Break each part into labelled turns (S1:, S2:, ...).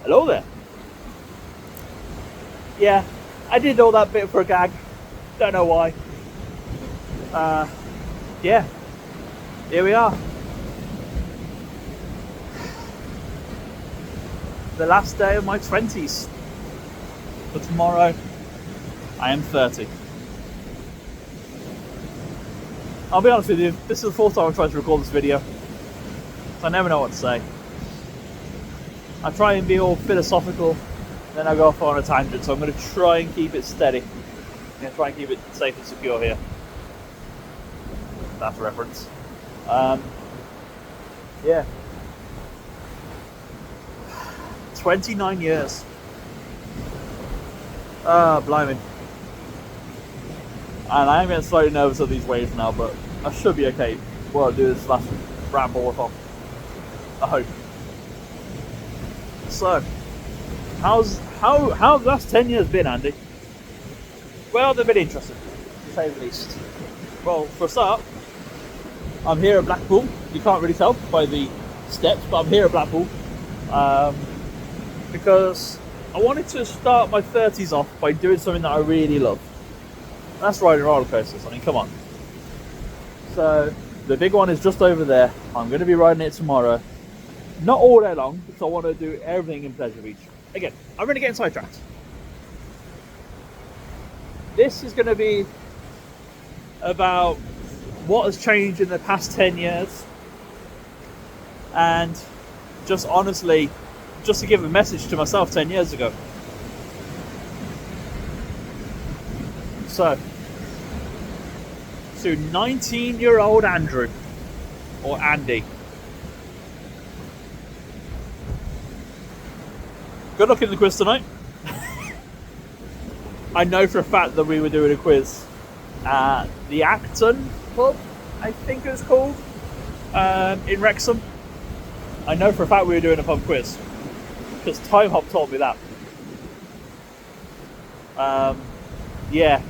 S1: Hello there. Yeah, I did all that bit for a gag. Don't know why. Yeah, here we are. The last day of my 20s. For tomorrow, I am 30. I'll be honest with you, this is the fourth time I'm trying to record this video. So I never know what to say. I try and be all philosophical, then I go off on a tangent, so I'm going to try and keep it steady. I'm going to try and keep it safe and secure here. That's a reference. Yeah. 29 years. Blimey. And I am getting slightly nervous of these waves now, but I should be okay while I do this last ramble with them. I hope. So, how the last 10 years been, Andy? Well, they've been interesting, to say the least. Well, for a start, I'm here at Blackpool. You can't really tell by the steps, but I'm here at Blackpool because I wanted to start my 30s off by doing something that I really love. That's riding roller coasters. I mean, come on. So the big one is just over there. I'm going to be riding it tomorrow. Not all day long, because I want to do everything in Pleasure Beach. Again, I'm really getting sidetracked. This is going to be about what has changed in the past 10 years. And just honestly, just to give a message to myself 10 years ago. So, to 19-year-old Andrew, or Andy. Good luck in the quiz tonight. I know for a fact that we were doing a quiz at the Acton pub, I think it was called, in Wrexham. I know for a fact we were doing a pub quiz, because Time Hop told me that. Yeah.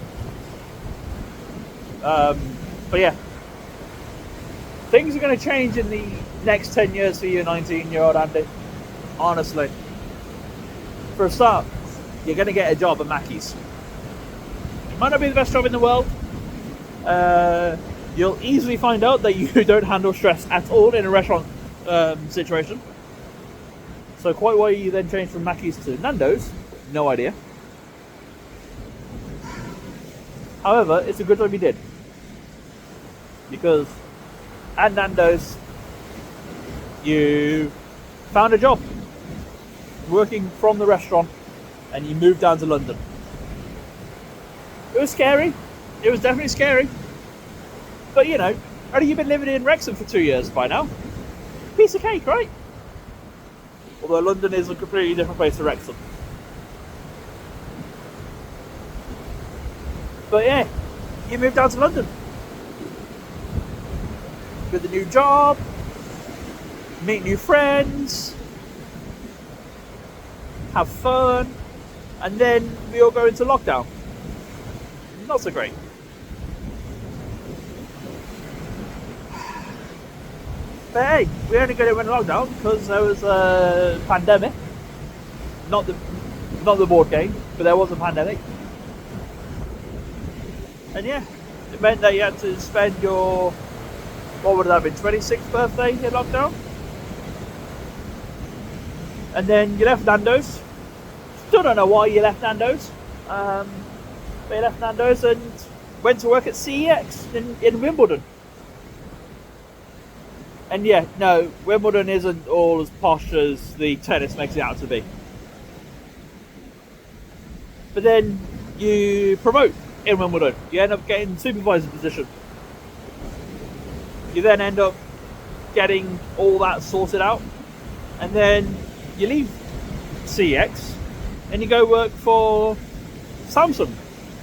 S1: But yeah, things are going to change in the next 10 years for you, 19-year-old Andy. Honestly. For a start, you're going to get a job at Mackey's. It might not be the best job in the world. You'll easily find out that you don't handle stress at all in a restaurant situation. So quite why you then change from Mackey's to Nando's, no idea. However, it's a good job you did. Because at Nando's, you found a job working from the restaurant and you moved down to London. It was scary. It was definitely scary. But you know, only you've been living in Wrexham for 2 years by now. Piece of cake, right? Although London is a completely different place to Wrexham. But yeah, you moved down to London. With a new job, meet new friends, have fun, and then we all go into lockdown. Not so great. But hey, we only got it in lockdown because there was a pandemic. Not the board game, but there was a pandemic. And yeah, it meant that you had to spend your, what would that have been, 26th birthday in lockdown? And then you left Nando's. Still don't know why you left Nando's. But you left Nando's and went to work at CEX in Wimbledon. And yeah, no, Wimbledon isn't all as posh as the tennis makes it out to be. But then you promote in Wimbledon. You end up getting supervisor position. You then end up getting all that sorted out. And then you leave CEX and you go work for Samsung,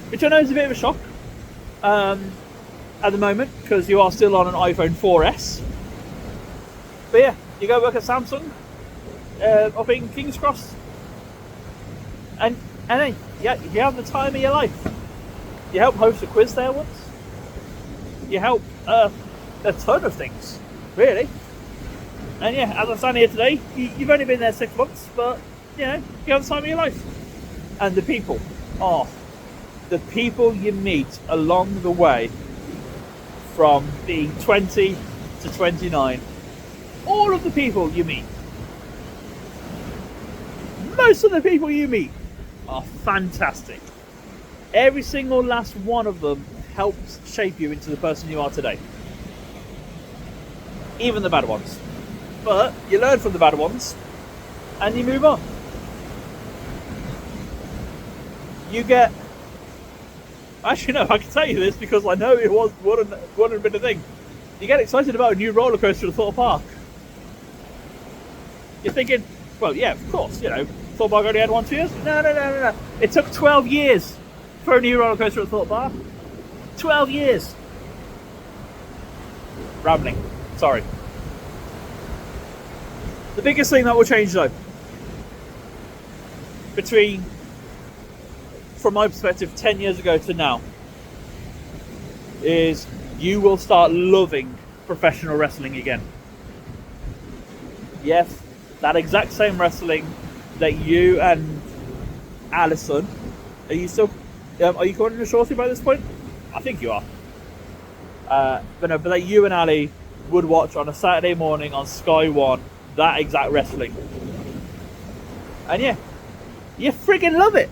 S1: which I know is a bit of a shock at the moment because you are still on an iPhone 4S. But yeah, you go work at Samsung up in King's Cross, and then yeah, you have the time of your life. You help host a quiz there once. You help a ton of things, really. And yeah, as I stand here today, you've only been there 6 months, but you know, you have the time of your life. And the people, oh, the people you meet along the way from being 20 to 29, all of the people you meet, most of the people you meet are fantastic. Every single last one of them helps shape you into the person you are today. Even the bad ones. But you learn from the bad ones and you move on. You get... Actually, no, I can tell you this because I know it wouldn't have been a thing. You get excited about a new roller coaster at Thorpe Park. You're thinking, well, yeah, of course, you know, Thorpe Park only had 1 2 years. No. It took 12 years for a new roller coaster at Thorpe Park. 12 years. Rambling. Sorry. The biggest thing that will change, though, from my perspective, 10 years ago to now, is you will start loving professional wrestling again. Yes, that exact same wrestling that you and Alison, are you calling her Shorty by this point? I think you are. But that you and Ali would watch on a Saturday morning on Sky One, that exact wrestling. And yeah, you friggin' love it.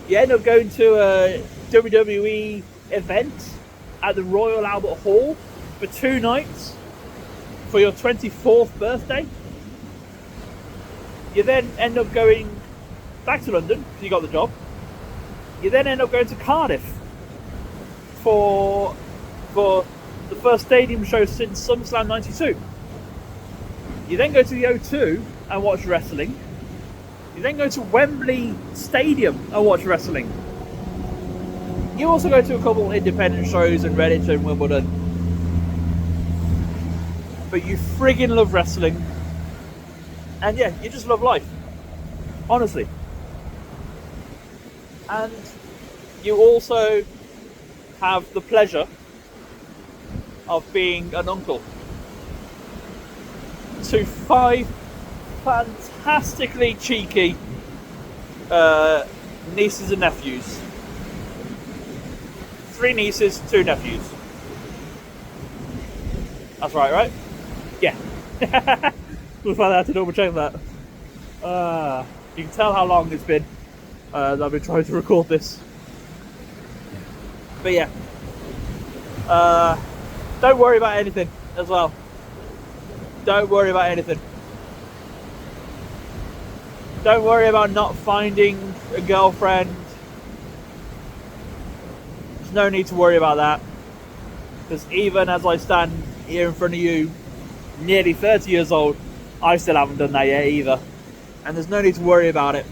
S1: You end up going to a WWE event at the Royal Albert Hall for 2 nights for your 24th birthday. You then end up going back to London because you got the job. You then end up going to Cardiff for the first stadium show since SummerSlam 92. You then go to the O2 and watch wrestling. You then go to Wembley Stadium and watch wrestling. You also go to a couple of independent shows in Redditch and Wimbledon. But you friggin' love wrestling. And yeah, you just love life. Honestly. And you also have the pleasure of being an uncle to 5 fantastically cheeky nieces and nephews. 3 nieces, 2 nephews. That's right? Yeah. We'll find out to double check that. You can tell how long it's been that I've been trying to record this. But yeah. Don't worry about anything as well. Don't worry about anything. Don't worry about not finding a girlfriend. There's no need to worry about that. Because even as I stand here in front of you, nearly 30 years old, I still haven't done that yet either. And there's no need to worry about it.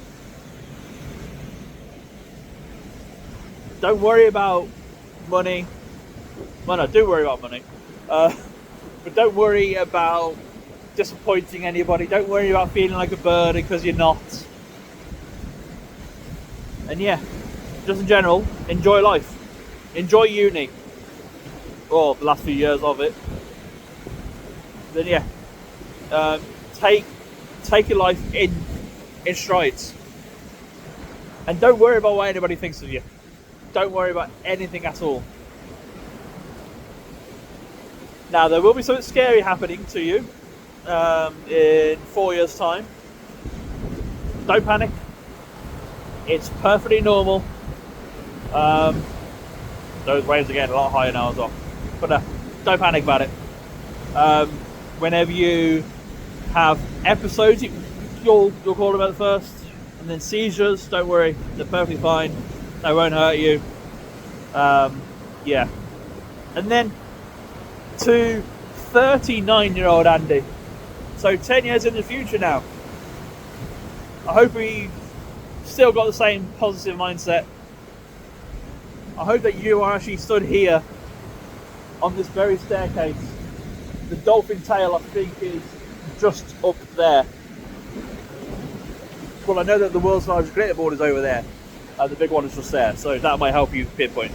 S1: Don't worry about money. Well, no, do worry about money. But don't worry about disappointing anybody. Don't worry about feeling like a burden because you're not. And yeah, just in general, enjoy life. Enjoy uni. Or the last few years of it. Then yeah, take your life in strides. And don't worry about what anybody thinks of you. Don't worry about anything at all. Now, there will be something scary happening to you in 4 years' time. Don't panic. It's perfectly normal. Those waves are getting a lot higher now as well. But don't panic about it. Whenever you have episodes, you'll call them at first. And then seizures, don't worry. They're perfectly fine. They won't hurt you. Yeah. And then to 39-year-old Andy. So 10 years in the future now. I hope we still got the same positive mindset. I hope that you are actually stood here on this very staircase. The dolphin tail, I think, is just up there. Well, I know that the world's largest glitterboard is over there. The big one is just there, so that might help you pinpoint.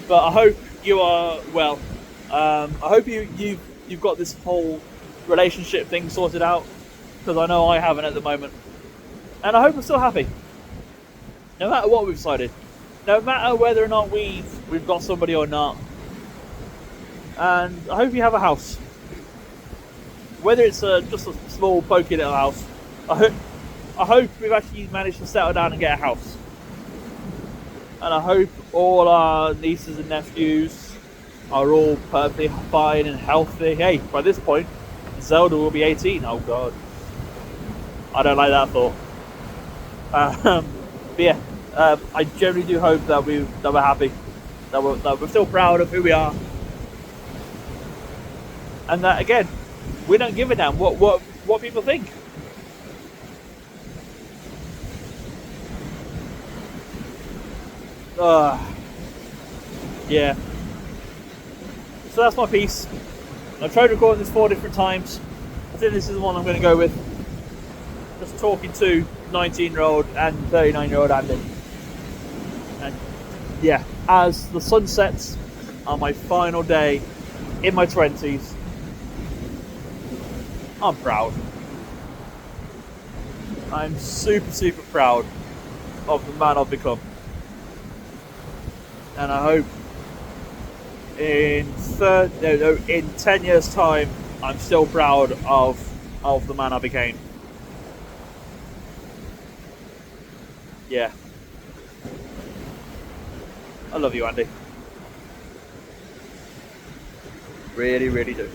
S1: But I hope you are well. I hope you've got this whole relationship thing sorted out. because I know I haven't at the moment. And I hope I'm still happy, no matter what we've decided, no matter whether or not we've got somebody or not. And I hope you have a house, whether it's just a small, pokey little house. I hope we've actually managed to settle down and get a house. And I hope all our nieces and nephews are all perfectly fine and healthy. Hey, by this point, Zelda will be 18. Oh god, I don't like that thought. But yeah, I generally do hope that we're happy, that we're still proud of who we are, and that again, we don't give a damn what people think. Yeah. So that's my piece. I've tried recording this 4 different times. I think this is the one I'm going to go with. Just talking to 19-year-old and 39-year-old Andy. And yeah, as the sun sets on my final day in my 20s, I'm proud. I'm super, super proud of the man I've become. And I hope in 10 years' time, I'm still proud of the man I became. Yeah. I love you, Andy. Really, really do.